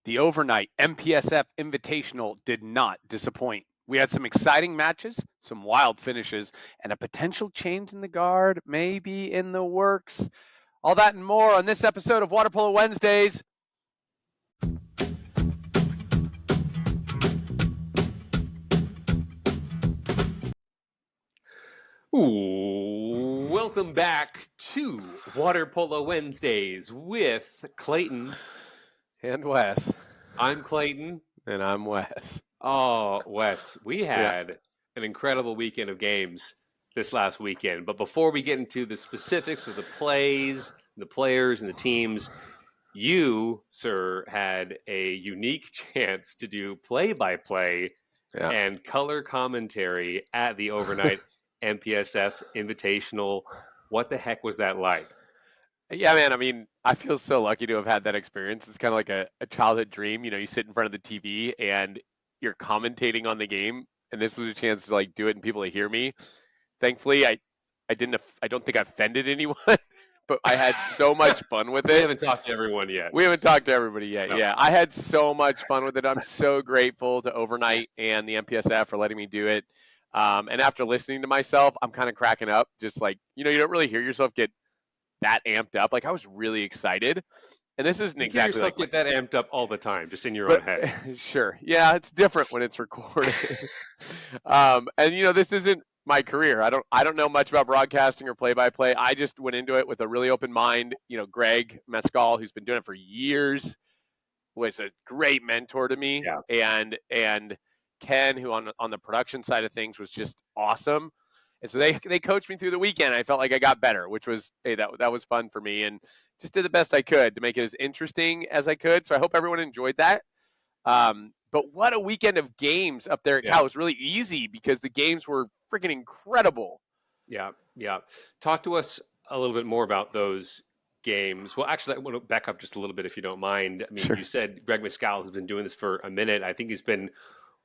The overnight MPSF Invitational did not disappoint. We had some exciting matches, some wild finishes, and a potential change in the guard maybe in the works. All that and more on this episode of Water Polo Wednesdays. Ooh, welcome back to Water Polo Wednesdays with Clayton. And Wes. I'm Clayton. And I'm Wes. Oh, Wes, we had an incredible weekend of games this last weekend. But before we get into the specifics of the plays, the players, and the teams, you, sir, had a unique chance to do play-by-play and color commentary at the overnight MPSF Invitational. What the heck was that like? Yeah, man. I mean, I feel so lucky to have had that experience. It's kind of like a childhood dream. You know, you sit in front of the TV and you're commentating on the game, and this was a chance to like do it and people to hear me. Thankfully, I don't think I offended anyone, but I had so much fun with it. We haven't talked to everyone yet. We haven't talked to everybody yet. No. Yeah, I had so much fun with it. I'm so grateful to Overnight and the MPSF for letting me do it. And after listening to myself, I'm kind of cracking up. Just like, you don't really hear yourself get that amped up. Like, I was really excited. And this isn't exactly like get that amped up all the time, just in your own head. Sure. Yeah, it's different when it's recorded. And this isn't my career. I don't know much about broadcasting or play-by-play. I just went into it with a really open mind. Greg Mescal, who's been doing it for years, was a great mentor to me. Yeah. And Ken, who on the production side of things was just awesome. And so they coached me through the weekend. I felt like I got better, which was, hey, that was fun for me, and just did the best I could to make it as interesting as I could. So I hope everyone enjoyed that. But what a weekend of games up there at Cal. It was really easy because the games were freaking incredible. Yeah. Talk to us a little bit more about those games. Well, actually, I want to back up just a little bit if you don't mind. I mean, Sure. You said Greg Mescal has been doing this for a minute. I think he's been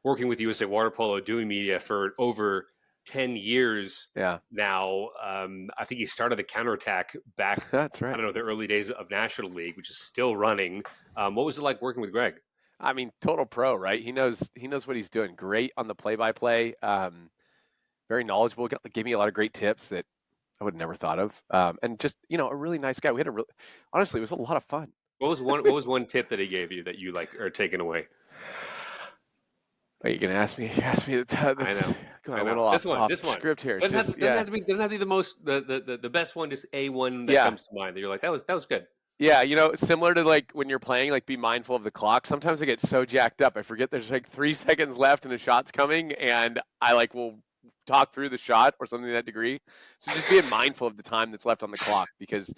working with USA Water Polo doing media for over 10 years now. I think he started the counterattack back, That's right. I don't know, the early days of National League, which is still running. What was it like working with Greg? I mean, total pro, right? He knows what he's doing. Great on the play-by-play. Very knowledgeable. Gave me a lot of great tips that I would have never thought of. And just, a really nice guy. We had honestly, it was a lot of fun. What was one tip that he gave you that you are taking away? Are you gonna ask me? You asked me. I know. Going a little off script here. Doesn't have to be the best one. Just a one that comes to mind. That you're like, that was good. Yeah, similar to like when you're playing, like be mindful of the clock. Sometimes I get so jacked up, I forget there's like 3 seconds left and a shot's coming, and I will talk through the shot or something to that degree. So just being mindful of the time that's left on the clock, because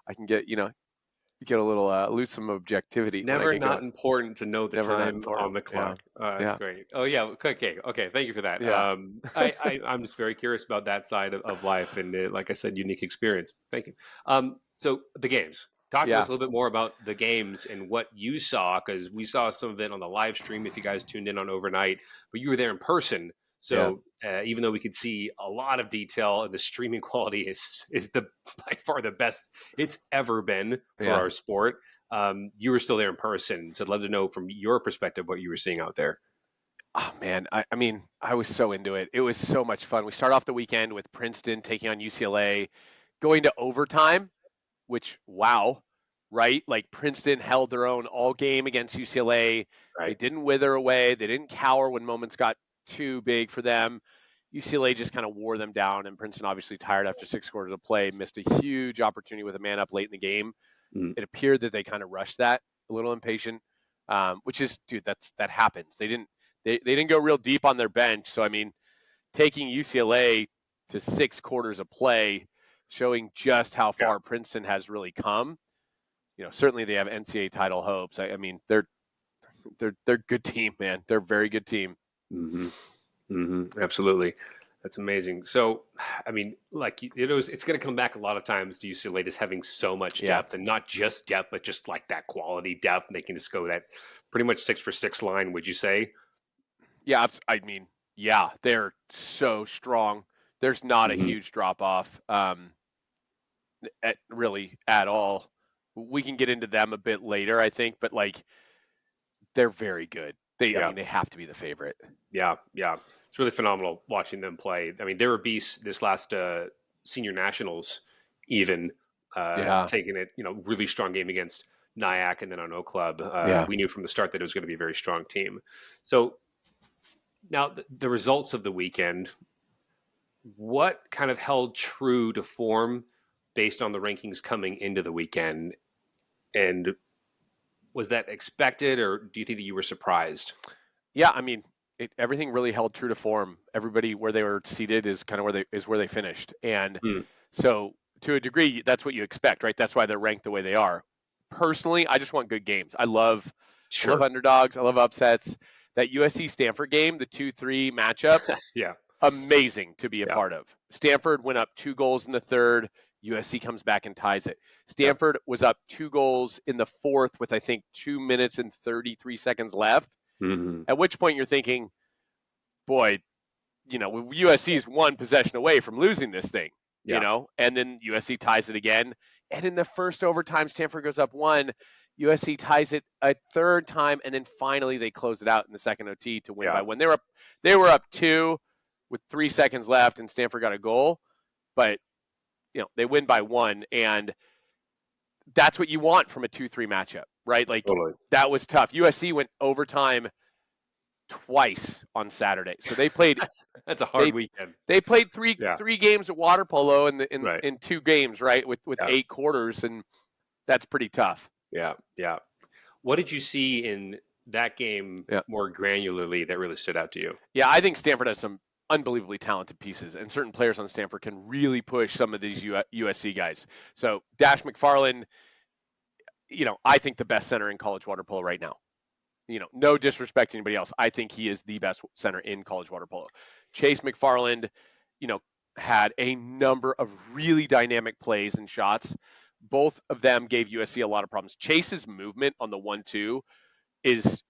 I can get a little lose some objectivity. Never not important to know the time on the clock. That's great. Oh yeah, okay. Thank you for that. Yeah. I'm just very curious about that side of life, and like I said, unique experience. Thank you. So the games. Talk to us a little bit more about the games and what you saw, because we saw some of it on the live stream if you guys tuned in on overnight, but you were there in person. So even though we could see a lot of detail, the streaming quality is by far the best it's ever been for our sport. You were still there in person, so I'd love to know from your perspective what you were seeing out there. Oh man, I mean, I was so into it. It was so much fun. We start off the weekend with Princeton taking on UCLA, going to overtime, which right? Like Princeton held their own all game against UCLA. Right. They didn't wither away. They didn't cower when moments got too big for them. UCLA just kind of wore them down, and Princeton, obviously tired after 6 quarters of play, missed a huge opportunity with a man up late in the game. It appeared that they kind of rushed that, a little impatient, which is, dude, that happens. They didn't go real deep on their bench. So I mean, taking UCLA to 6 quarters of play, showing just how far Princeton has really come. Certainly they have NCAA title hopes. I mean, they're a good team, man. They're a very good team. Absolutely. That's amazing. So, I mean, it's going to come back a lot of times to UCLA just having so much depth, and not just depth, but just like that quality depth. And they can just go that pretty much 6-for-6 line, would you say? Yeah. I mean, they're so strong. There's not a huge drop off really at all. We can get into them a bit later, I think, but they're very good. I Yeah. mean, they have to be the favorite. Yeah, yeah. It's really phenomenal watching them play. I mean, they were beasts this last senior nationals, even Yeah, taking it, really strong game against Nyack and then on O Club. yeah. We knew from the start that it was going to be a very strong team. So now the results of the weekend, what kind of held true to form based on the rankings coming into the weekend? And was that expected, or do you think that you were surprised? Yeah, I mean, everything really held true to form. Everybody where they were seated is kind of where they finished, and Hmm, so to a degree, that's what you expect, right? That's why they're ranked the way they are. Personally, I just want good games. I love sure. underdogs. I love upsets. That USC Stanford game, the 2-3 matchup, Yeah. amazing to be a Yeah. part of. Stanford went up 2 goals in the third. USC comes back and ties it. Yep. Stanford was up 2 goals in the fourth with I think 2 minutes and 33 seconds left. Hmm. At which point you're thinking, boy, USC's one possession away from losing this thing, Yeah. and then USC ties it again. And in the first overtime, Stanford goes up 1. USC ties it a third time, and then finally they close it out in the second OT to win Yeah. by 1. They were up 2 with 3 seconds left, and Stanford got a goal, but they win by 1, and that's what you want from a 2-3 matchup, right? Like Totally. that was tough. USC went overtime twice on Saturday, so they played That's a hard they weekend. they played three Yeah. three games of water polo in Right. in 2 games, right? With Yeah. 8 quarters, and that's pretty tough. Yeah. Yeah. What did you see in that game Yeah, more granularly that really stood out to you? yeah. I think Stanford has some unbelievably talented pieces, and certain players on Stanford can really push some of these USC guys. So Dash McFarland, I think the best center in college water polo right now. No disrespect to anybody else. I think he is the best center in college water polo. Chase McFarland, you know, had a number of really dynamic plays and shots. Both of them gave USC a lot of problems. Chase's movement on the 1-2 is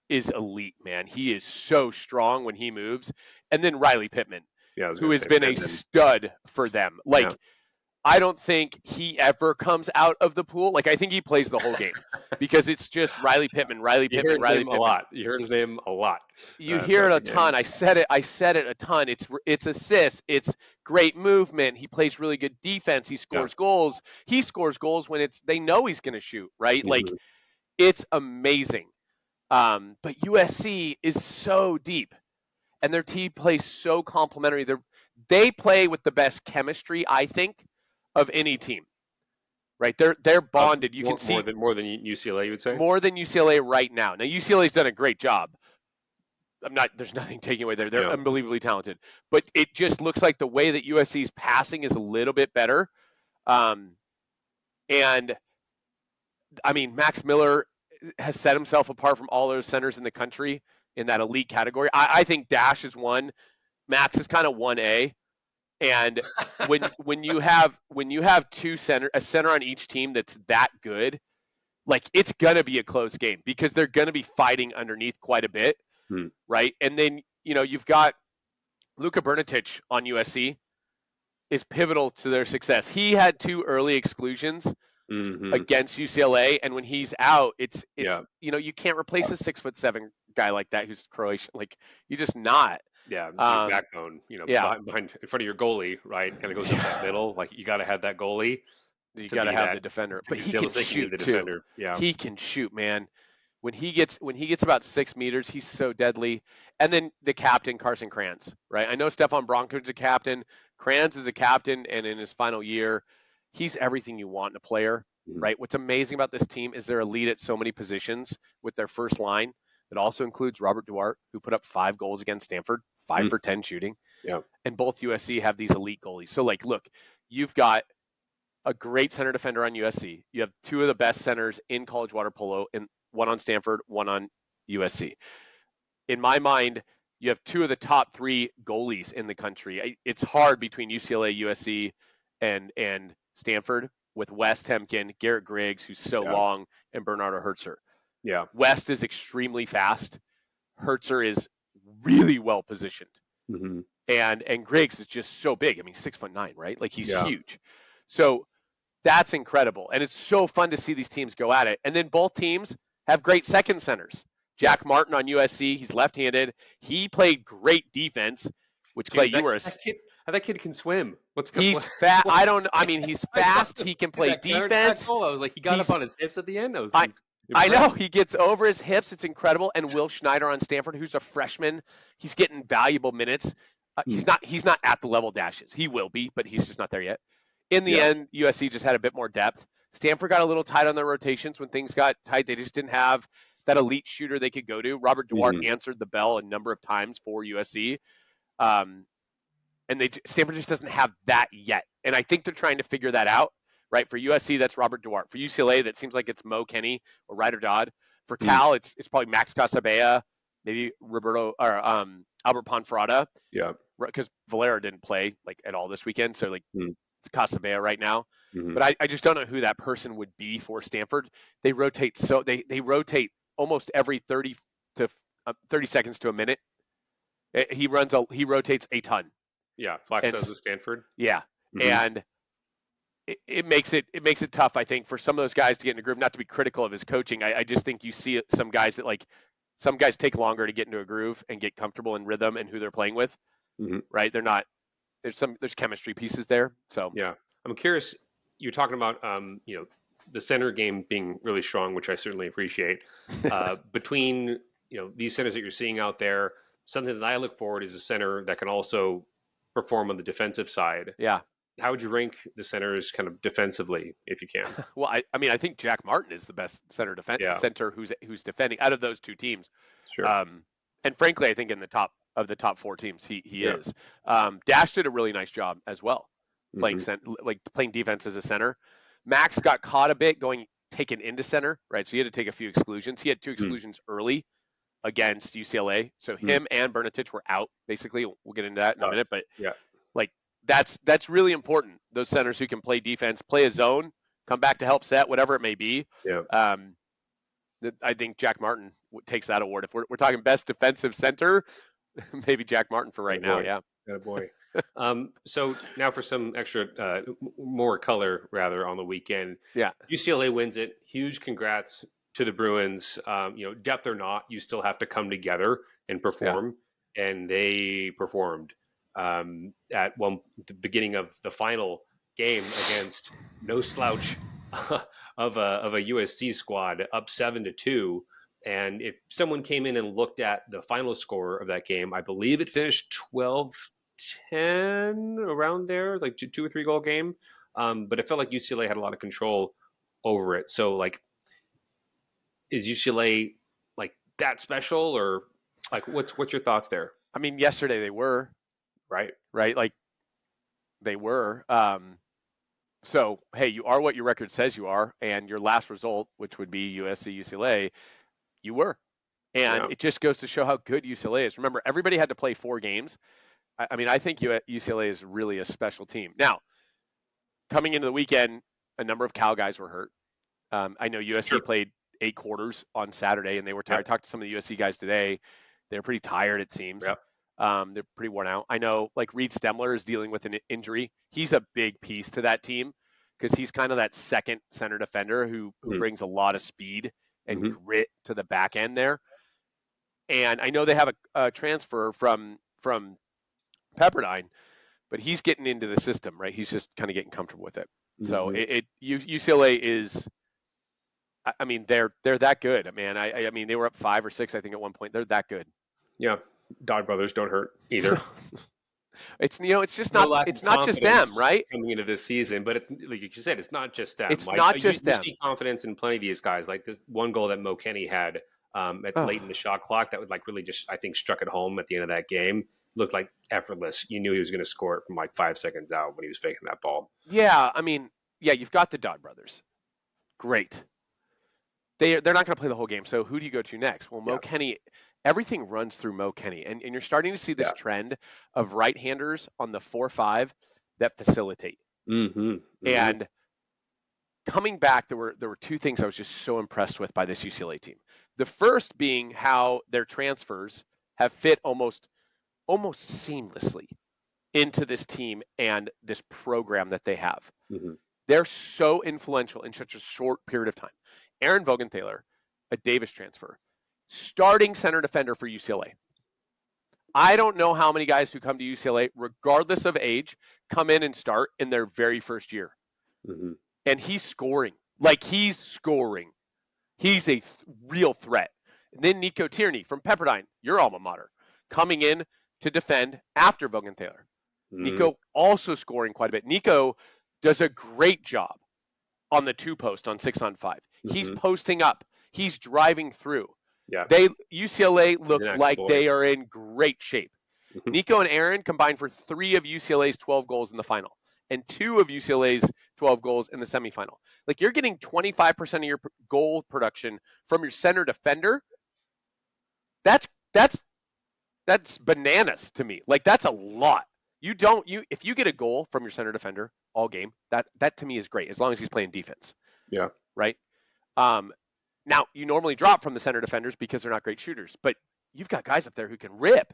is elite, man. He is so strong when he moves. And then Riley Pittman, Yeah, I was who going to has say been a Pittman. stud for them. Yeah. Like I don't think he ever comes out of the pool. Like I think he plays the whole game because it's just Riley Pittman, Riley You hear Pittman, his Riley name a Pittman. lot. You heard his name a lot You hear it throughout a the game. ton. I said it. I said it a ton. It's assists. It's great movement. He plays really good defense. He Yeah. scores goals. He scores goals when they know he's going to shoot. Right? Like Hmm. it's amazing. But USC is so deep, and their team plays so complementary. They play with the best chemistry, I think, of any team. Right? They're bonded. You can see More than UCLA, you would say? more than UCLA right now. Now UCLA's done a great job. There's nothing taking away there. They're Yeah. unbelievably talented, but it just looks like the way that USC's passing is a little bit better. Um, and I mean, Max Miller has set himself apart from all those centers in the country in that elite category. I think Dash is one. Max is kind of 1A. And when you have a center on each team that's that good, like it's gonna be a close game because they're gonna be fighting underneath quite a bit, Hmm. right? And then you've got Luka Bernatich on USC is pivotal to their success. He had 2 early exclusions Hmm. against UCLA, and when he's out, it's Yeah. you can't replace a 6'7" guy like that who's Croatian. Like you just not. Yeah. Your Um, backbone, yeah, behind in front of your goalie, right? Kind of goes up that middle. Like you got to have that goalie you to got to be have that, the defender, to but be he able can to be shoot the too. defender. Yeah. He can shoot, man. When he gets about 6 meters, he's so deadly. And then the captain, Carson Kranz, right? I know Stefan Bronco's a captain. Kranz is a captain, and in his final year, he's everything you want in a player, Mhm. right? What's amazing about this team is they're elite at so many positions with their first line. That also includes Robert Duarte, who put up 5 goals against Stanford, 5 for 10 shooting, Yeah. and both USC have these elite goalies. So, like, look, you've got a great center defender on USC. You have 2 of the best centers in college water polo, and one on Stanford, one on USC. In my mind, you have 2 of the top 3 goalies in the country. It's hard between UCLA, USC, and Stanford with West Temkin, Garrett Griggs, who's so Yeah. long, and Bernardo Hertzer. Yeah. West is extremely fast. Hertzer is really well positioned, Hmm. and Griggs is just so big. I mean, 6'9", right? Like he's Yeah. huge. So that's incredible. And it's so fun to see these teams go at it. And then both teams have great second centers. Jack Martin on USC, he's left-handed. He played great defense, which Clay, Dude, you were that kid can swim. he's fat. I mean, he's I saw fast. He can play that counterattack defense. goal. I was like, he got up He's on his hips at the end. I was I I know impressed. he gets over his hips. It's incredible. And Will Schneider on Stanford, who's a freshman, he's getting valuable minutes. Hmm. He's not at the level Dashes. He will be, but he's just not there yet. In the Yeah. end, USC just had a bit more depth. Stanford got a little tight on their rotations when things got tight. They just didn't have that elite shooter they could go to. Robert Duarte Hmm. answered the bell a number of times for USC. Um, and Stanford just doesn't have that yet. And I think they're trying to figure that out. Right, for USC, that's Robert Duarte. For UCLA, that seems like it's Mo Kenny or Ryder Dodd. For Cal, it's probably Max Casabella, maybe Roberto or Albert Ponferrada. Yeah. Because Valera didn't play like at all this weekend, so like Mm-hmm. it's Casabella right now. Mm-hmm. But I just don't know who that person would be for Stanford. They rotate they rotate almost every 30 to 30 seconds to a minute. He rotates a ton. Yeah. Flax And does with Stanford. yeah, Mm-hmm. and it makes it tough, I think, for some of those guys to get in a groove. Not to be critical of his coaching, I just think you see some guys take longer to get into a groove and get comfortable in rhythm and who they're playing with. Mm-hmm. Right? They're not. There's chemistry pieces there. So Yeah, I'm curious. You're talking about the center game being really strong, which I certainly appreciate. Between these centers that you're seeing out there, something that I look forward is a center that can also perform on the defensive side. yeah. How would you rank the centers kind of defensively, if you can? Well, I mean, I think Jack Martin is the best center Yeah, center who's defending out of those two teams. sure. And frankly, I think in the top four teams, he Yeah. is. Dash did a really nice job as well, playing Mhm. playing defense as a center. Max got caught a bit taken into center, right? So he had to take a few exclusions. He had two Mm. exclusions early against UCLA. So Mm. him and Bernatich were out, basically. We'll get into that in a Tough. minute. But Yeah. like that's really important. Those centers who can play defense, play a zone, come back to help set, whatever it may be. Yeah. I think Jack Martin takes that award. If we're talking best defensive center, maybe Jack Martin for right now. Boy. Yeah. Good boy. So now for some extra, more color rather on the weekend. Yeah. UCLA wins it. Huge congrats to the Bruins. Depth or not, you still have to come together and perform, and they performed. At the beginning of the final game against no slouch of a USC squad, up 7-2. And if someone came in and looked at the final score of that game, I believe it finished 12-10 around there, like 2 or 3 goal game. But it felt like UCLA had a lot of control over it. So, like, is UCLA like that special, or like what's your thoughts there? I mean, yesterday they were Right. like they were. So hey, you are what your record says you are, and your last result, which would be USC UCLA, you were. And Yeah. it just goes to show how good UCLA is. Remember, everybody had to play 4 games. I mean, I think UCLA is really a special team. Now, coming into the weekend, a number of Cal guys were hurt. I know USC Sure. played 8 quarters on Saturday, and they were tired. Yep. I talked to some of the USC guys today. They're pretty tired, it seems. Yep. They're pretty worn out. I know, like Reed Stemler is dealing with an injury. He's a big piece to that team because he's kind of that second center defender who brings a lot of speed and grit to the back end there. And I know they have a transfer from Pepperdine, but he's getting into the system, right? He's just kind of getting comfortable with it. So UCLA is, I mean, they're that good, man. I mean, they were up 5 or 6, I think, at one point. They're that good. Yeah. Dodd brothers don't hurt either. It's it's just No not lack it's of not just them, confidence right? coming into this season, but it's like you said, it's not just them. It's not just you them. see confidence in plenty of these guys. Like this one goal that Mo Kenny had late in the shot clock that was like really just, I think, struck it home at the end of that game. Looked like effortless. You knew he was going to score it from like 5 seconds out when he was faking that ball. Yeah, I mean, yeah, you've got the Dodd brothers. Great. They're not going to play the whole game. So who do you go to next? Well, Mo Kenny. Everything runs through Mo Kenny, and you're starting to see this trend of right-handers on the 4-5 that facilitate. And coming back, there were 2 things I was just so impressed with by this UCLA team. The first being how their transfers have fit almost seamlessly into this team and this program that they have. They're so influential in such a short period of time. Aaron Vogenthaler, a Davis transfer, starting center defender for UCLA. I don't know how many guys who come to UCLA, regardless of age, come in and start in their very first year. Mm-hmm. And he's scoring. Like, he's scoring. He's a real threat. And then Nico Tierney from Pepperdine, your alma mater, coming in to defend after Vogenthaler. Mm-hmm. Nico also scoring quite a bit. Nico does a great job on the 2-post on 6-on-5. Mm-hmm. He's posting up. He's driving through. Yeah. UCLA look like boy. they are in great shape. Mm-hmm. Nico and Aaron combined for 3 of UCLA's 12 goals in the final and 2 of UCLA's 12 goals in the semifinal. Like, you're getting 25% of your goal production from your center defender. That's bananas to me. Like, that's a lot. If you get a goal from your center defender all game, that to me is great, as long as he's playing defense. Yeah. Right? Now, you normally drop from the center defenders because they're not great shooters, but you've got guys up there who can rip,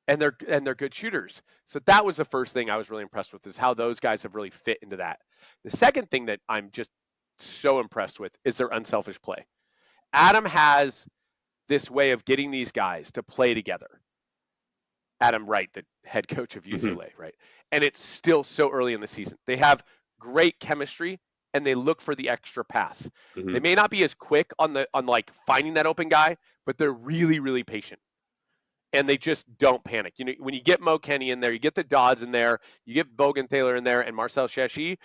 and they're good shooters. So that was the first thing I was really impressed with, is how those guys have really fit into that. The second thing that I'm just so impressed with is their unselfish play. Adam has this way of getting these guys to play together. Adam Wright, the head coach of UCLA, right? And it's still so early in the season. They have great chemistry, and they look for the extra pass. Mm-hmm. They may not be as quick on like finding that open guy, but they're really, really patient. And they just don't panic. You know, when you get Mo Kenny in there, you get the Dodds in there, you get Vogenthaler in there, and Marcel Cheshy,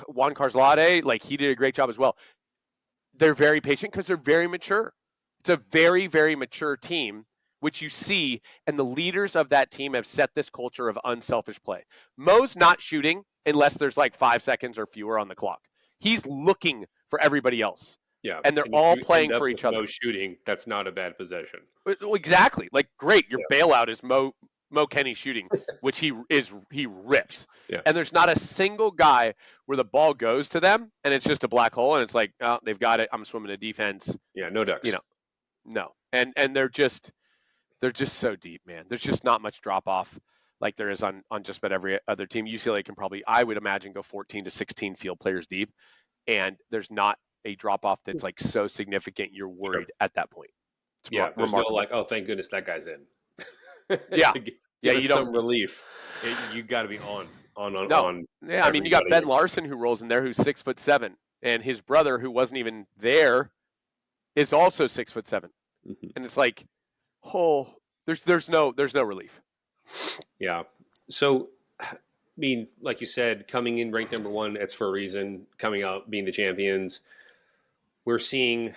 Juan Carzalade, like, he did a great job as well. They're very patient because they're very mature. It's a very, very mature team, which you see, and the leaders of that team have set this culture of unselfish play. Mo's not shooting unless there's like 5 seconds or fewer on the clock. He's looking for everybody else. Yeah, and they're all playing for each other. Mo shooting, that's not a bad possession. Exactly. Like, great, your bailout is Mo Kenny shooting, which he rips. Yeah. And there's not a single guy where the ball goes to them and it's just a black hole and it's like, oh, they've got it, I'm swimming to defense. Yeah, no ducks. You know, no. And they're just so deep, man. There's just not much drop off like there is on just about every other team. UCLA can probably, I would imagine, go 14 to 16 field players deep, and there's not a drop off that's like so significant you're worried at that point. It's there's no like, oh, thank goodness that guy's in. Yeah, you don't relief. You got to be on. Yeah, I mean, you got Ben Larson who rolls in there, who's 6'7", and his brother, who wasn't even there, is also 6'7", and it's like, oh, there's no relief. Yeah. So, I mean, like you said, coming in ranked number 1, it's for a reason. Coming out, being the champions, we're seeing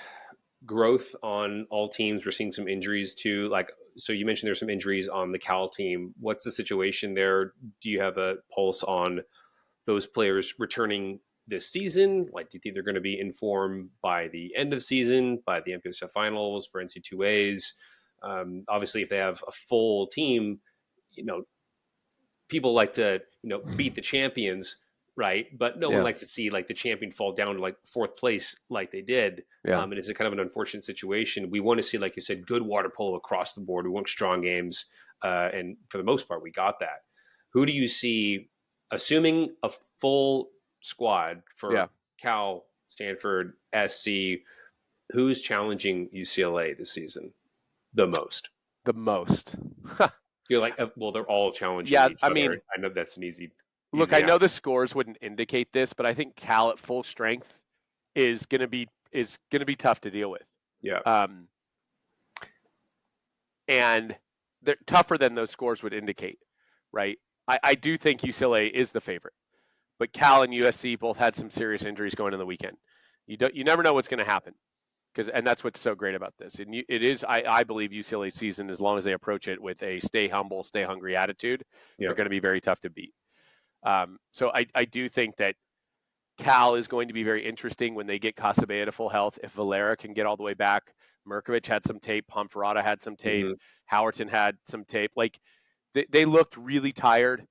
growth on all teams. We're seeing some injuries too. Like, so you mentioned there's some injuries on the Cal team. What's the situation there? Do you have a pulse on those players returning this season? Like, do you think they're going to be informed by the end of season, by the MPSF finals for NC2As? Obviously, if they have a full team, you know, people like to, you know, beat the champions, right? But no one likes to see like the champion fall down to like 4th place like they did. And it's a kind of an unfortunate situation. We want to see, like you said, good water polo across the board. We want strong games. And for the most part, we got that. Who do you see, assuming a full squad for Cal, Stanford, SC, who's challenging UCLA this season the most? The most. You're like, well, they're all challenging each other. I mean, I know that's an easy look, I know the scores wouldn't indicate this, but I think Cal at full strength is going to be tough to deal with. Yeah. And they're tougher than those scores would indicate, right? I do think UCLA is the favorite, but Cal and USC both had some serious injuries going in the weekend. You never know what's going to happen, and that's what's so great about this. And it is, I believe, UCLA season, as long as they approach it with a stay humble, stay hungry attitude, they're going to be very tough to beat. So I do think that Cal is going to be very interesting when they get Casabea to full health. If Valera can get all the way back, Merkovich had some tape, Pomferrada had some tape, Howerton had some tape. Like, they looked really tired,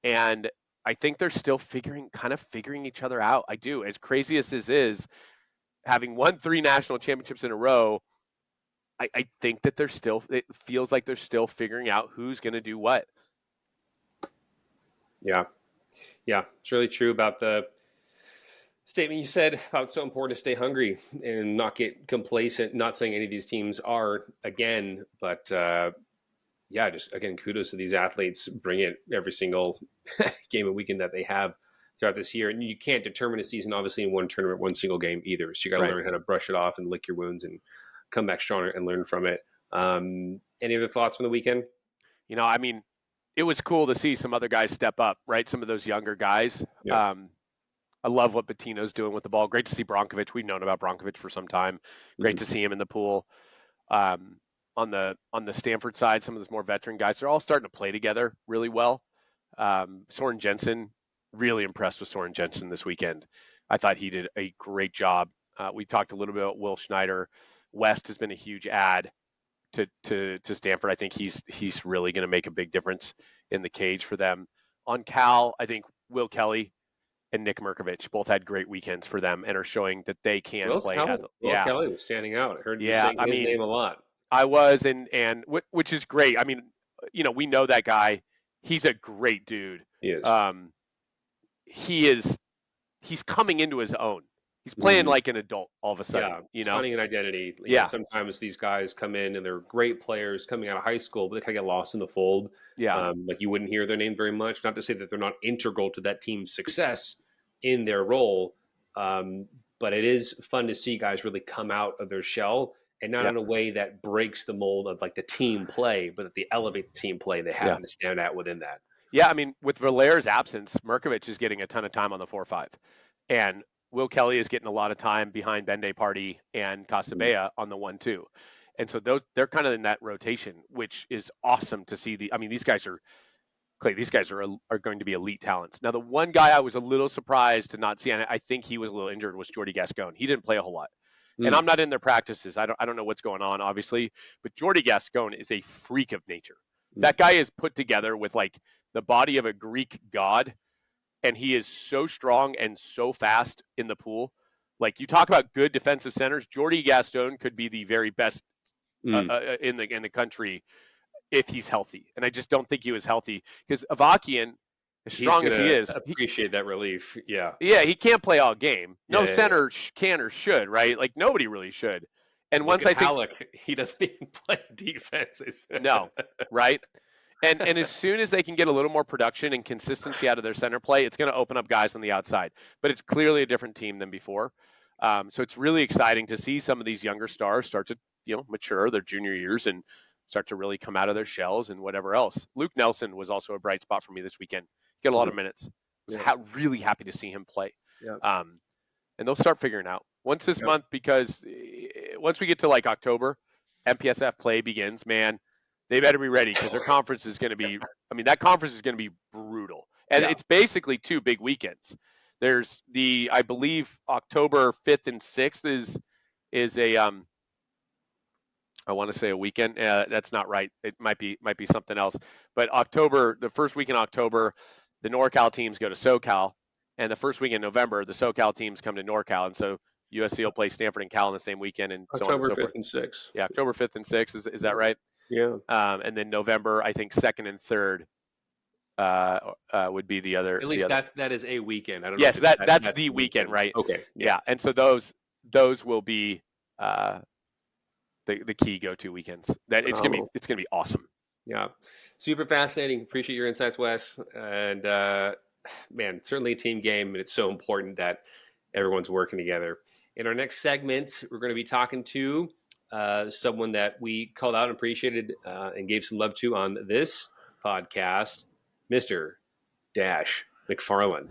and I think they're still figuring each other out. I do. As crazy as this is, having won 3 national championships in a row, I think that it feels like they're still figuring out who's going to do what. Yeah. It's really true about the statement you said about so important to stay hungry and not get complacent. Not saying any of these teams are again, but yeah, just again, kudos to these athletes. Bring it every single game and weekend that they have throughout this year. And you can't determine a season, obviously, in one tournament, one single game either. So you got to Right. learn how to brush it off and lick your wounds and come back stronger and learn from it. Any other thoughts from the weekend? I mean, it was cool to see some other guys step up, right? Some of those younger guys. Yeah. I love what Bettino's doing with the ball. Great to see Bronkovich. We've known about Bronkovich for some time. Great to see him in the pool. On the Stanford side, some of those more veteran guys, they're all starting to play together really well. Soren Jensen, really impressed with Soren Jensen this weekend. I thought he did a great job. We talked a little bit about Will Schneider. West has been a huge add to Stanford. I think he's really going to make a big difference in the cage for them. On Cal, I think Will Kelly and Nick Merkovich both had great weekends for them and are showing that they can play. Will Kelly was standing out. I heard you Yeah. saying his name a lot. I was, and which is great. I mean, we know that guy. He's a great dude. He is. He's coming into his own. He's playing like an adult all of a sudden. Finding an identity. Sometimes these guys come in and they're great players coming out of high school, but they kind of get lost in the fold. Yeah. Like you wouldn't hear their name very much. Not to say that they're not integral to that team's success in their role, but it is fun to see guys really come out of their shell, and not in a way that breaks the mold of like the team play, but that they elevate the team play. They happen to stand out within that. Yeah, I mean, with Valaire's absence, Merkovich is getting a ton of time on the 4-5. And Will Kelly is getting a lot of time behind Bende Party and Casabea on the 1-2. And so they're kind of in that rotation, which is awesome to see. These guys are going to be elite talents. Now, the one guy I was a little surprised to not see, and I think he was a little injured, was Jordy Gascon. He didn't play a whole lot. And I'm not in their practices. I don't know what's going on, obviously. But Jordy Gascon is a freak of nature. That guy is put together with like the body of a Greek god, and he is so strong and so fast in the pool. Like, you talk about good defensive centers, Jordy Gaston could be the very best in the country if he's healthy. And I just don't think he was healthy, because Avakian, as strong as he is, appreciate that relief. Yeah, he can't play all game. No center can or should, right? Like, nobody really should. And once I think Halleck, he doesn't even play defense. No, right? And as soon as they can get a little more production and consistency out of their center play, it's going to open up guys on the outside. But it's clearly a different team than before. So it's really exciting to see some of these younger stars start to mature their junior years and start to really come out of their shells and whatever else. Luke Nelson was also a bright spot for me this weekend. Get a lot of minutes. I was really happy to see him play. Yeah. And they'll start figuring out once this month, because once we get to like October, MPSF play begins, man. They better be ready, because their conference is going to be – that conference is going to be brutal. And it's basically 2 big weekends. There's I believe October 5th and 6th is a I want to say a weekend. That's not right. It might be something else. But the first week in October, the NorCal teams go to SoCal. And the first week in November, the SoCal teams come to NorCal. And so USC will play Stanford and Cal on the same weekend, and so on and so forth. October 5th and 6th. Yeah, October 5th and 6th. Is that right? Yeah. And then November, I think 2nd and 3rd would be the other. At least that is a weekend. I don't know. Yes, that's the weekend, right? Okay. Yeah, and so those will be the key go-to weekends. That it's gonna be awesome. Yeah, super fascinating. Appreciate your insights, Wes. And man, certainly a team game, and it's so important that everyone's working together. In our next segment, we're going to be talking to someone that we called out and appreciated and gave some love to on this podcast, Mr. Dash McFarland.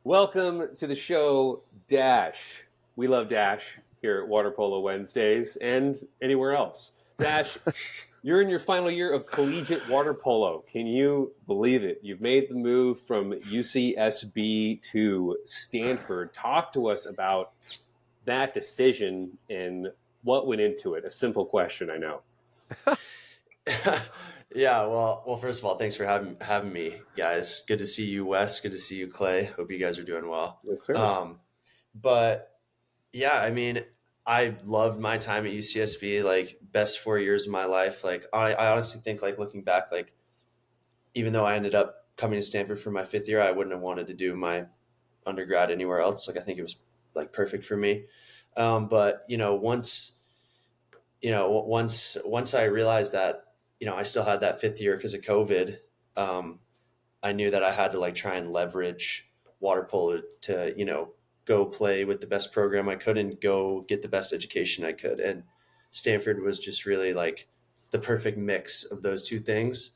Welcome to the show, Dash. We love Dash here at Water Polo Wednesdays and anywhere else. Dash, you're in your final year of collegiate water polo. Can you believe it? You've made the move from UCSB to Stanford. Talk to us about that decision and what went into it. A simple question, I know. Yeah, well, first of all, thanks for having me, guys. Good to see you, Wes. Good to see you, Clay. Hope you guys are doing well. Yes, sir. But yeah, I mean, I loved my time at UCSB. Like, best 4 years of my life. Like, I honestly think, like, looking back, like, even though I ended up coming to Stanford for my 5th year, I wouldn't have wanted to do my undergrad anywhere else. Like, I think it was like perfect for me. But once I realized that, I still had that 5th year because of COVID. Um, I knew that I had to like try and leverage water polo to, go play with the best program I could and go get the best education I could. And Stanford was just really like the perfect mix of those two things.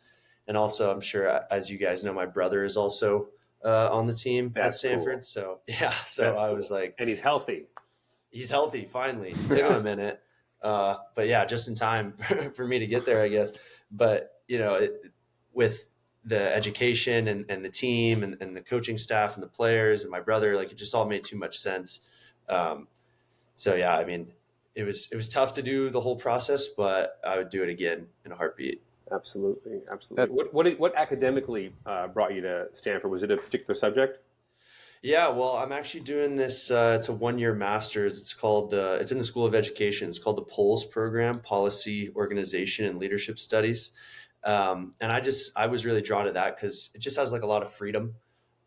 And also, I'm sure, as you guys know, my brother is also on the team at That's Stanford. cool. So yeah, so That's I was cool. like, And he's healthy. he's healthy finally. It took him Yeah. a minute, but yeah, just in time for me to get there, I guess. But with the education and the team and the coaching staff and the players and my brother, like it just all made too much sense. Um, so yeah, I mean, it was tough to do the whole process, but I would do it again in a heartbeat. Absolutely, That absolutely. What academically brought you to Stanford? Was it a particular subject? Yeah, well, I'm actually doing this. It's a 1 year master's. It's in the School of Education. It's called the POLS program, Policy, Organization, and Leadership Studies. And I was really drawn to that because it just has like a lot of freedom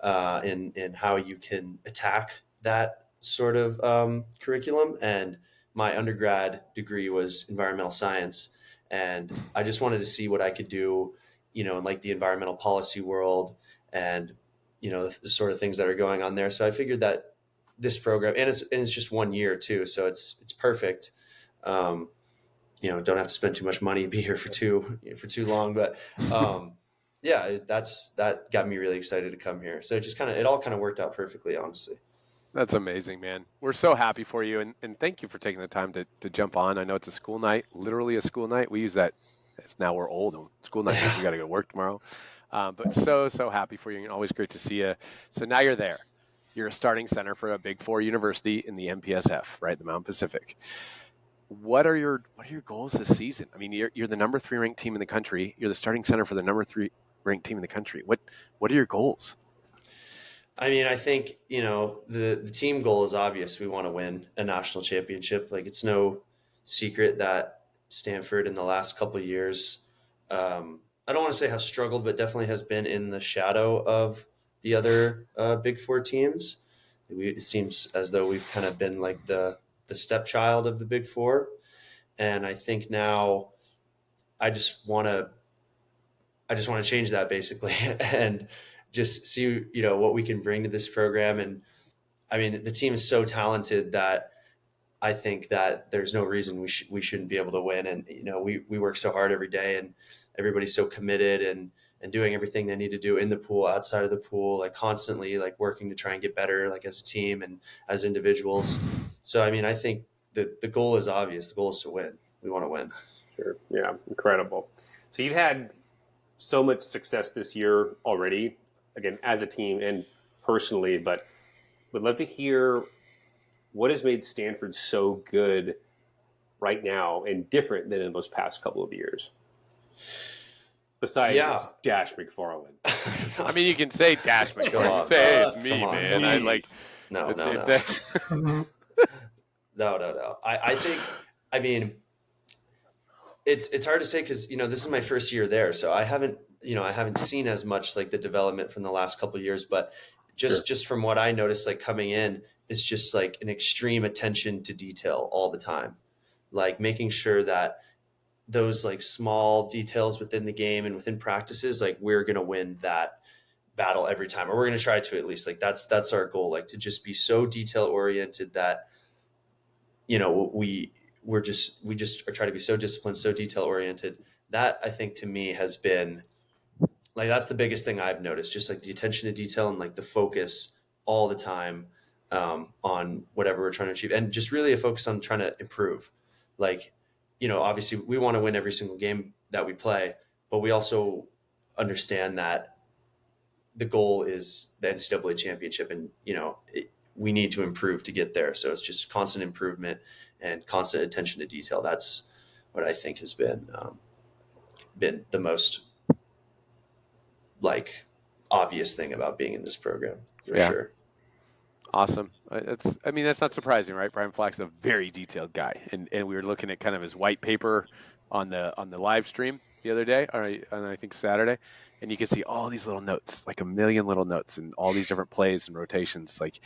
in how you can attack that sort of curriculum. And my undergrad degree was environmental science, and I just wanted to see what I could do, in like the environmental policy world and the sort of things that are going on there. So I figured that this program, and it's just 1 year too, so it's perfect. Um, don't have to spend too much money, be here for too long, but yeah, that got me really excited to come here. So it all kind of worked out perfectly, honestly. that's amazing, man. We're so happy for you, and thank you for taking the time to jump on. I know it's a school night, literally a school night. We use that as now we're old. And school night means we got to go work tomorrow. But so happy for you, and always great to see you. So now you're there. You're a starting center for a Big Four university in the MPSF, right? The Mountain Pacific. What are your goals this season? I mean, you're the number 3 ranked team in the country. You're the starting center for the number 3 ranked team in the country. What are your goals? I mean, I think, the team goal is obvious. We want to win a national championship. Like, it's no secret that Stanford in the last couple of years, I don't want to say has struggled, but definitely has been in the shadow of the other Big Four teams. It seems as though we've kind of been like the stepchild of the Big Four. And I think now I just want to change that basically and just see, what we can bring to this program. And I mean, the team is so talented that I think that there's no reason we shouldn't be able to win. And we work so hard every day, and everybody's so committed and doing everything they need to do in the pool, outside of the pool, like constantly like working to try and get better, like as a team and as individuals. So I mean, I think the goal is obvious. The goal is to win. We want to win. Sure. Yeah, incredible. So you've had so much success this year already, again, as a team and personally, but would love to hear what has made Stanford so good right now and different than in those past couple of years, besides Yeah. Dash McFarland. I mean, you can say Dash Come McFarland. You on, can say hey, it's come me, on, man. come I on. like No, the no, same no. thing. No. I think, I mean, it's hard to say because this is my first year there, so I haven't seen as much like the development from the last couple of years, but Sure. just from what I noticed, like coming in, it's just like an extreme attention to detail all the time, like making sure that those like small details within the game and within practices, like we're gonna win that battle every time, or we're gonna try to, at least. Like that's our goal, like to just be so detail oriented that we just are trying to be so disciplined, so detail oriented. That, I think, to me has been like, that's the biggest thing I've noticed, just like the attention to detail and like the focus all the time on whatever we're trying to achieve, and just really a focus on trying to improve. Like, obviously we want to win every single game that we play, but we also understand that the goal is the NCAA championship, and we need to improve to get there. So it's just constant improvement and constant attention to detail. That's what I think has been been the most like obvious thing about being in this program for sure. Awesome. That's not surprising, right? Brian Flack's a very detailed guy, and we were looking at kind of his white paper on the live stream the other day, or on I think Saturday, and you could see all these little notes, like a million little notes, and all these different plays and rotations. Like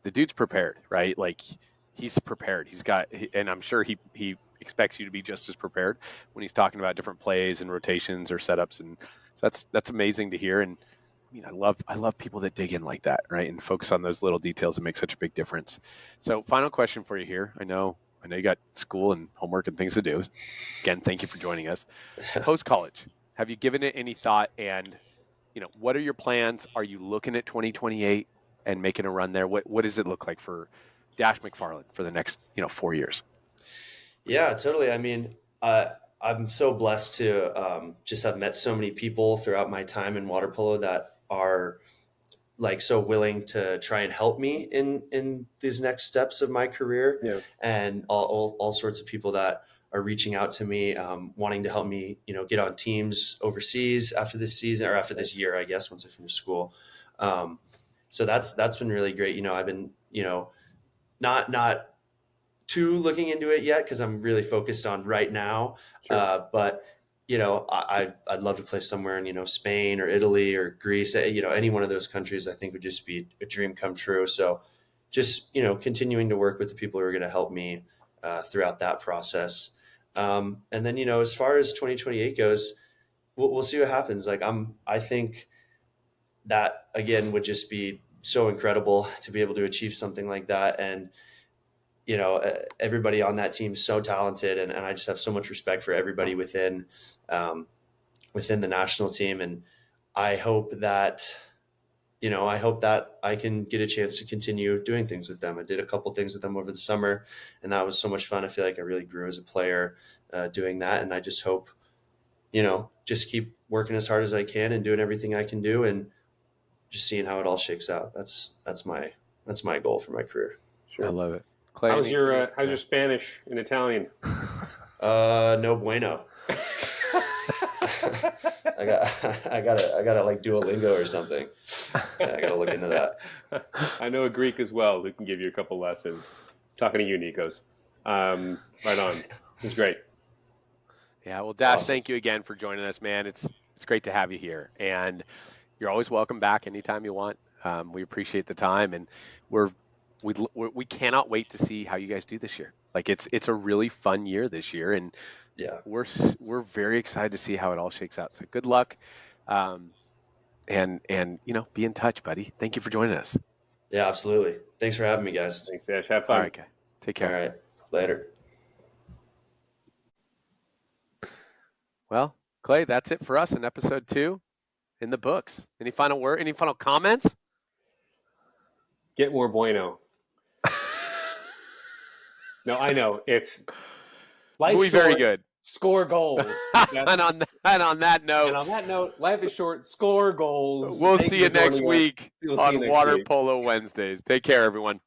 the dude's prepared, right? Like he's prepared. And I'm sure he expects you to be just as prepared when he's talking about different plays and rotations or setups, and so that's amazing to hear. And I love people that dig in like that, right? And focus on those little details that make such a big difference. So final question for you here. I know you got school and homework and things to do. Again, thank you for joining us. Post-college, have you given it any thought? And, what are your plans? Are you looking at 2028 and making a run there? What does it look like for Dash McFarland for the next, 4 years? Yeah, totally. I mean, I'm so blessed to just have met so many people throughout my time in water polo that are like so willing to try and help me in these next steps of my career, and all sorts of people that are reaching out to me, wanting to help me, get on teams overseas after this season or after this year, I guess, once I finish school. So that's been really great. I've been, not too looking into it yet because I'm really focused on right now. Sure. But I'd love to play somewhere in, Spain or Italy or Greece, any one of those countries I think would just be a dream come true. So just, continuing to work with the people who are going to help me throughout that process. And then, as far as 2028 goes, we'll see what happens. Like I think that again would just be so incredible to be able to achieve something like that. And, everybody on that team is so talented, and I just have so much respect for everybody within the national team. And I hope that, I can get a chance to continue doing things with them. I did a couple things with them over the summer, and that was so much fun. I feel like I really grew as a player doing that. And I just hope, just keep working as hard as I can and doing everything I can do and just seeing how it all shakes out. That's my goal for my career. Sure. I love it. Clay, how's your Spanish and Italian? No bueno. I gotta like Duolingo or something. Yeah, I gotta look into that. I know a Greek as well who can give you a couple lessons. Talking to you, Nikos. Right on. It's great. Yeah, well, Dash, Thank you again for joining us, man. It's great to have you here, and you're always welcome back anytime you want. We appreciate the time, and we cannot wait to see how you guys do this year. Like it's a really fun year this year, and yeah, we're very excited to see how it all shakes out. So good luck, and be in touch, buddy. Thank you for joining us. Yeah, absolutely. Thanks for having me, guys. Thanks, Dash. Have fun. All right, okay. Take care. All right, later. Well, Clay, that's it for us in episode 2 in the books. Any final word? Any final comments? Get more bueno. No, I know it's life short, very good. Score goals. and on that note, life is short. Score goals. We'll see you next week on Water Polo Wednesdays. Take care, everyone.